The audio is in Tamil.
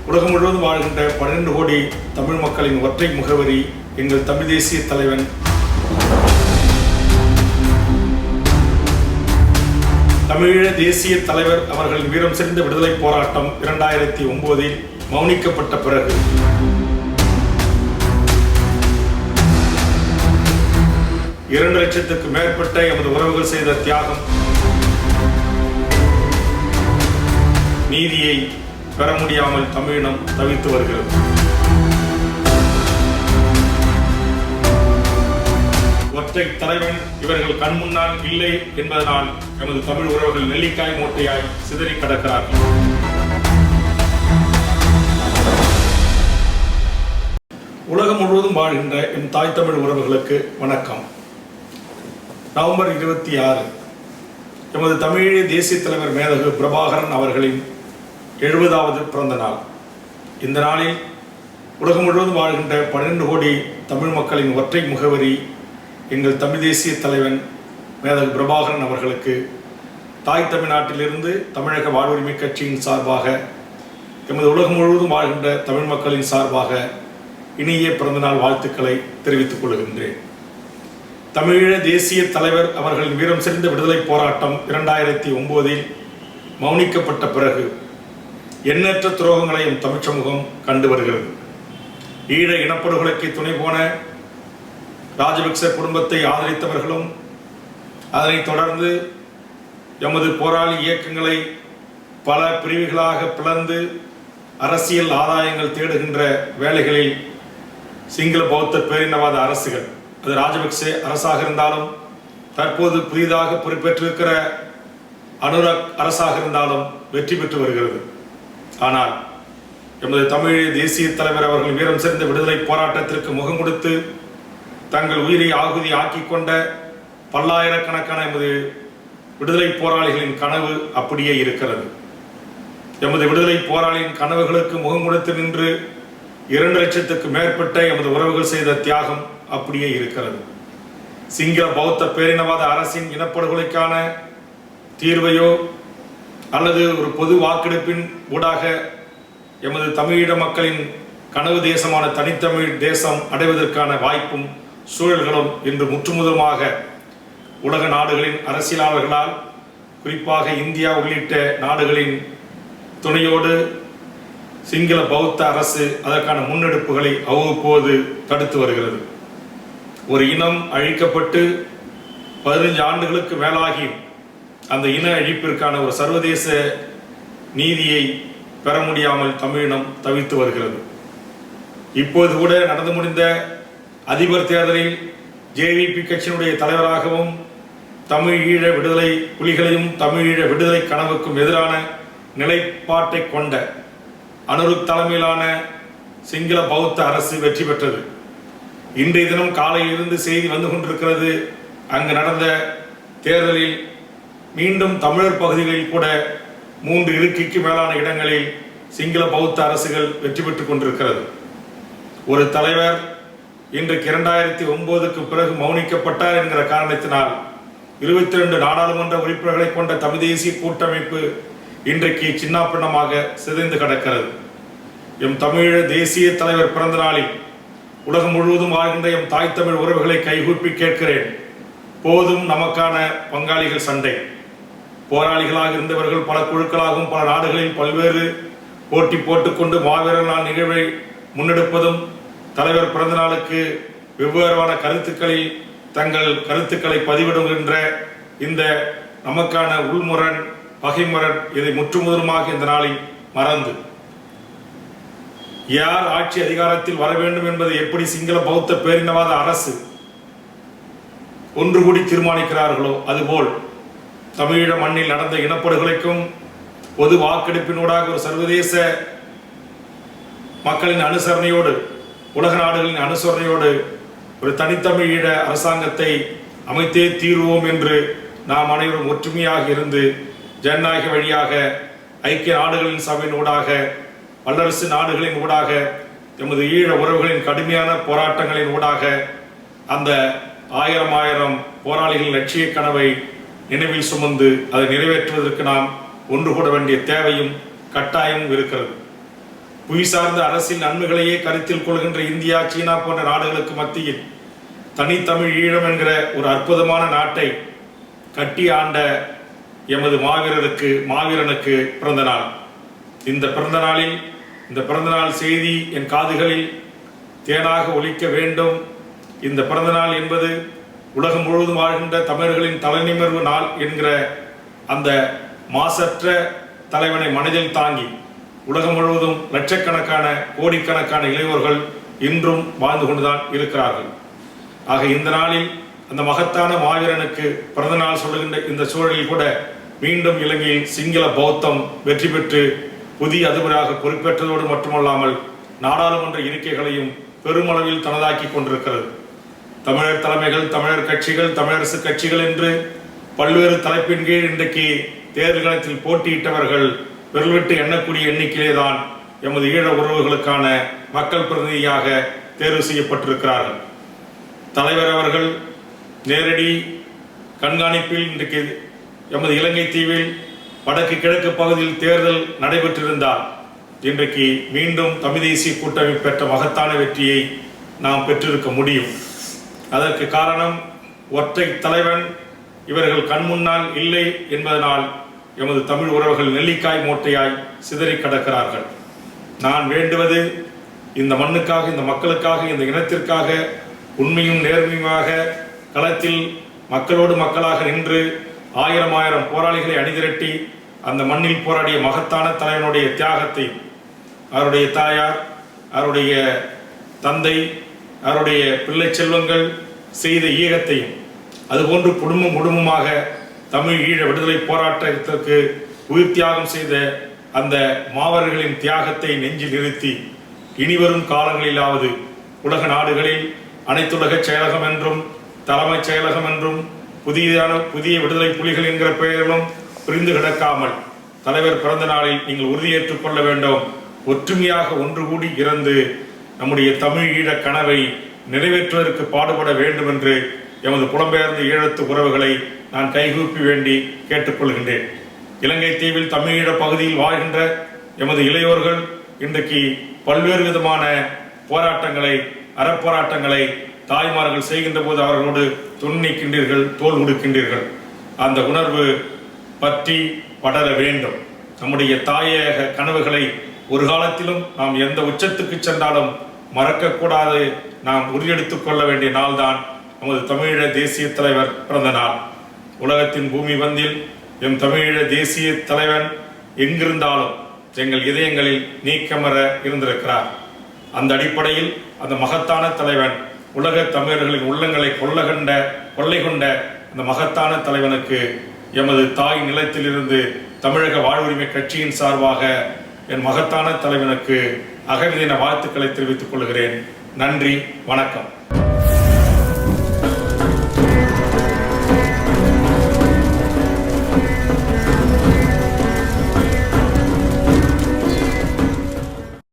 உலகம் முழுவதும் வாழ்கின்ற 12 கோடி தமிழ் மக்களின் ஒற்றை முகவரி எங்கள் தமிழ் தேசிய தலைவன் தமிழீழ தேசிய தலைவர் அவர்களின் வீரம் செறிந்த விடுதலை போராட்டம் 2009 மௌனிக்கப்பட்ட பிறகு இரண்டு லட்சத்துக்கு மேற்பட்ட எமது உறவுகள் செய்த தியாகம் நீதியை பெற முடியாமல் தமிழினம் தவித்து வருகிறது. ஒற்றை தலைவன் இவர்கள் கண் முன்னால் இல்லை என்பதனால் எமது தமிழ் உறவுகள் நெல்லிக்காய் மூட்டையாய் சிதறி கிடக்கிறார்கள். உலகம் முழுவதும் வாழ்கின்ற எம் தாய் தமிழ் உறவுகளுக்கு வணக்கம். நவம்பர் 26 எமது தமிழீழ தேசிய தலைவர் மேதகு பிரபாகரன் அவர்களின் 70வது பிறந்த நாள். இந்த நாளில் உலகம் முழுவதும் வாழ்கின்ற 12 கோடி தமிழ் மக்களின் ஒற்றை முகவரி எங்கள் தமிழ் தேசிய தலைவன் மேதகு பிரபாகரன் அவர்களுக்கு தாய் தமிழ்நாட்டிலிருந்து தமிழக வாழ்வுரிமை கட்சியின் சார்பாக எமது உலகம் முழுவதும் வாழ்கின்ற தமிழ் மக்களின் சார்பாக இனிய பிறந்தநாள் வாழ்த்துக்களை தெரிவித்துக் கொள்கின்றேன். தமிழீழ தேசிய தலைவர் அவர்களின் வீரம் செறிந்த விடுதலை போராட்டம் 2009 மௌனிக்கப்பட்ட பிறகு எண்ணற்ற துரோகங்களையும் தமிழ் சமூகம் கண்டு வருகிறது. ஈழ இனப்படுகொலைக்கு துணை போன ராஜபக்ச குடும்பத்தை ஆதரித்தவர்களும் அதனைத் தொடர்ந்து எமது போராளி இயக்கங்களை பல பிரிவுகளாக பிளந்து அரசியல் ஆதாயங்கள் தேடுகின்ற வேலைகளில் சிங்கள பௌத்த பேரினவாத அரசுகள், அது ராஜபக்ச அரசாக இருந்தாலும் தற்போது புதிதாக பொறுப்பேற்றிருக்கிற அனுரக் அரசாக இருந்தாலும் வெற்றி பெற்று வருகிறது. ஆனால் எமது தமிழ் தேசிய தலைவர் அவர்கள் வீரம் செறிந்த விடுதலை போராட்டத்திற்கு முகம் கொடுத்து தங்கள் உயிரை ஆகுதி ஆக்கிக் கொண்ட பல்லாயிரக்கணக்கான எமது விடுதலை போராளிகளின் கனவு அப்படியே இருக்கிறது. எமது விடுதலை போராளியின் கனவுகளுக்கு முகம் கொடுத்து நின்று 2 லட்சத்துக்கு மேற்பட்ட எமது உறவுகள் செய்த தியாகம் அப்படியே இருக்கிறது. சிங்கள பௌத்த பேரினவாத அரசின் இனப்படுகொலைக்கான தீர்வையோ அல்லது ஒரு பொது வாக்கெடுப்பின் ஊடாக எமது தமிழீழ மக்களின் கனவு தேசமான தனித்தமிழ் தேசம் அடைவதற்கான வாய்ப்பும் சூழல்களும் இன்று முற்றுமுதலுமாக உலக நாடுகளின் அரசியலாளர்களால், குறிப்பாக இந்தியா உள்ளிட்ட நாடுகளின் துணையோடு சிங்கள பௌத்த அரசு அதற்கான முன்னெடுப்புகளை அவ்வப்போது தடுத்து வருகிறது. ஒரு இனம் அழிக்கப்பட்டு 15 ஆண்டுகளுக்கு மேலாகி அந்த இன அழிப்பிற்கான ஒரு சர்வதேச நீதியை பெற முடியாமல் தமிழினம் தவித்து வருகிறது. இப்போது கூட நடந்து முடிந்த அதிபர் தேர்தலில் ஜேவிபி கட்சியினுடைய தலைவராகவும் தமிழீழ விடுதலை புலிகளையும் தமிழீழ விடுதலை கனவுக்கும் எதிரான நிலைப்பாட்டை கொண்ட அனுருக் தலைமையிலான சிங்கள பௌத்த அரசு வெற்றி பெற்றது. இன்றைய தினம் காலையிலிருந்து செய்தி வந்து கொண்டிருக்கிறது. அங்கு நடந்த தேர்தலில் மீண்டும் தமிழர் பகுதிகளில் கூட 3 இருக்கைக்கு மேலான இடங்களில் சிங்கள பௌத்த அரசுகள் வெற்றி பெற்றுக் கொண்டிருக்கிறது. ஒரு தலைவர் இன்றைக்கு 2009க்கு பிறகு மௌனிக்கப்பட்டார் என்கிற காரணத்தினால் 22 நாடாளுமன்ற உறுப்பினர்களை கொண்ட தமிழ் தேசிய கூட்டமைப்பு இன்றைக்கு சின்னாபின்னமாக சிதைந்து கிடக்கிறது. எம் தமிழ் தேசிய தலைவர் பிறந்த நாளில் உலகம் முழுவதும் வாழ்கின்ற எம் தாய் தமிழ் உறவுகளை கைகூப்பி கேட்கிறேன். போதும் நமக்கான பங்காளிகள் சண்டை. போராளிகளாக இருந்தவர்கள் பல குழுக்களாகவும் பல நாடுகளில் பல்வேறு போட்டி போட்டுக்கொண்டு மாவீரர் நாள் நிகழ்வை முன்னெடுப்பதும் தலைவர் பிறந்த நாளுக்கு வெவ்வேறான கருத்துக்களில் தங்கள் கருத்துக்களை பதிவிடுகின்ற இந்த நமக்கான உள்முரண் பகைமுரண் இதை முற்றுமுதலுமாக இந்த நாளில் மறந்து யார் ஆட்சி அதிகாரத்தில் வர வேண்டும் என்பதை எப்படி சிங்கள பௌத்த பேரினவாத அரசு ஒன்று கூடி தீர்மானிக்கிறார்களோ அதுபோல் தமிழீழ மண்ணில் நடந்த இனப்படுகொலைக்கும் பொது வாக்கெடுப்பினூடாக ஒரு சர்வதேச மக்களின் அனுசரணையோடு உலக நாடுகளின் அனுசரணையோடு ஒரு தனித்தமிழீழ அரசாங்கத்தை அமைத்தே தீர்வோம் என்று நாம் அனைவரும் ஒற்றுமையாக இருந்து ஜனநாயக வழியாக ஐக்கிய நாடுகளின் சபையின் ஊடாக வல்லரசு நாடுகளின் ஊடாக எமது ஈழ உறவுகளின் கடுமையான போராட்டங்களின் ஊடாக அந்த 1000 போராளிகளின் லட்சிய கனவை நினைவில் சுமந்து அதை நிறைவேற்றுவதற்கு நாம் ஒன்று கூட வேண்டிய தேவையும் கட்டாயமும் இருக்கிறது. புவிசார்ந்த அரசியல் நன்மைகளையே கருத்தில் கொள்கின்ற இந்தியா, சீனா போன்ற நாடுகளுக்கு மத்தியில் தனித்தமிழ் ஈழம் என்கிற ஒரு அற்புதமான நாட்டை கட்டி ஆண்ட எமது மாவீரனுக்கு பிறந்த நாள். இந்த பிறந்த நாளில் இந்த பிறந்தநாள் செய்தி என் காதுகளில் தேனாக ஒலிக்க வேண்டும். இந்த பிறந்த நாள் என்பது உலகம் முழுவதும் வாழ்கின்ற தமிழர்களின் தலைநிமிர்வு நாள் என்கிற அந்த மாசற்ற தலைவனை மனதில் தாங்கி உலகம் முழுவதும் லட்சக்கணக்கான கோடிக்கணக்கான இளையோர்கள் இன்றும் வாழ்ந்து கொண்டுதான் இருக்கிறார்கள். ஆக இந்த நாளில் அந்த மகத்தான மாவீரனுக்கு பிறந்த நாள் சொல்லுகின்ற இந்த சூழலில் கூட மீண்டும் இலங்கையில் சிங்கள பௌத்தம் வெற்றி பெற்று புதிய அதிபராக பொறுப்பேற்றதோடு மட்டுமல்லாமல் நாடாளுமன்ற இருக்கைகளையும் பெருமளவில் தனதாக்கி கொண்டிருக்கிறது. தமிழர் தலைமைகள், தமிழர் கட்சிகள், தமிழரசு கட்சிகள் என்று பல்வேறு தலைப்பின் கீழ் இன்றைக்கு தேர்தல் களத்தில் போட்டியிட்டவர்கள் விரல்விட்டு எண்ணக்கூடிய எண்ணிக்கையிலே தான் எமது ஈழ உறவுகளுக்கான மக்கள் பிரதிநிதியாக தேர்வு செய்யப்பட்டிருக்கிறார்கள். தலைவர் அவர்கள் நேரடி கண்காணிப்பில் இன்றைக்கு எமது இலங்கை தீவில் வடக்கு கிழக்கு பகுதியில் தேர்தல் நடைபெற்றிருந்தால் இன்றைக்கு மீண்டும் தமிழ் தேசிய கூட்டமைப்பு பெற்ற மகத்தான வெற்றியை நாம் பெற்றிருக்க முடியும். அதற்கு காரணம் ஒற்றை தலைவன் இவர்கள் கண் முன்னால் இல்லை என்பதனால் எமது தமிழ் உறவுகள் நெல்லிக்காய் மூட்டையாய் சிதறி கிடக்கிறார்கள். நான் வேண்டுவது இந்த மண்ணுக்காக, இந்த மக்களுக்காக, இந்த இனத்திற்காக உண்மையும் நேர்மையுமாக களத்தில் மக்களோடு மக்களாக நின்று ஆயிரம் போராளிகளை அணிதிரட்டி அந்த மண்ணில் போராடிய மகத்தான தலைவனுடைய தியாகத்தை, அவருடைய தாயார், அவருடைய தந்தை, அவருடைய பிள்ளை செல்வங்கள் செய்த ஈகத்தையும் அதுபோன்று குடும்பமாக தமிழ் ஈழ விடுதலை போராட்டத்திற்கு உயிர் தியாகம் செய்த அந்த மாவீரர்களின் தியாகத்தை நெஞ்சில் நிறுத்தி இனிவரும் காலங்களிலாவது உலக நாடுகளில் அனைத்துலக செயலகம் என்றும் தலைமைச் செயலகம் என்றும் புதிய விடுதலை புலிகள் என்கிற பெயரிலும் புரிந்து கிடக்காமல் தலைவர் பிறந்த நாளில் நீங்கள் உறுதியேற்றுக் கொள்ள வேண்டும். ஒற்றுமையாக ஒன்று கூடி இறந்து நம்முடைய தமிழ் ஈழ கனவை நிறைவேற்றுவதற்கு பாடுபட வேண்டும் என்று எமது புலம்பெயர்ந்த ஈழத்து உறவுகளை நான் கைகூப்பி வேண்டி கேட்டுக்கொள்கின்றேன். இலங்கை தீவில் தமிழ் ஈழ பகுதியில் வாழ்கின்ற எமது இளையோர்கள் இன்றைக்கு பல்வேறு விதமான போராட்டங்களை, அறப்போராட்டங்களை தாய்மார்கள் செய்கின்ற போது அவர்களோடு துணிக்கின்றீர்கள், தோல் கொடுக்கின்றீர்கள். அந்த உணர்வு பற்றி படர வேண்டும். நம்முடைய தாயக கனவுகளை ஒரு காலத்திலும் நாம் எந்த உச்சத்துக்கு சென்றாலும் மறக்கக்கூடாது. நாம் உறுதியெடுத்துக் கொள்ள வேண்டிய நாள்தான் நமது தமிழீழ தேசிய தலைவர் பிறந்த நாள். உலகத்தின் பூமி பந்தில் எம் தமிழீழ தேசிய தலைவன் எங்கிருந்தாலும் எங்கள் இதயங்களில் நீக்கமர இருந்திருக்கிறார். அந்த அடிப்படையில் அந்த மகத்தான தலைவன் உலக தமிழர்களின் உள்ளங்களை கொள்ளை கொண்ட அந்த மகத்தான தலைவனுக்கு எமது தாய் நிலத்திலிருந்து தமிழக வாழ்வுரிமை கட்சியின் சார்பாக என் மகத்தான தலைவனுக்கு அகவிதின வாழ்த்துக்களை தெரிவித்துக் கொள்கிறேன். நன்றி, வணக்கம்.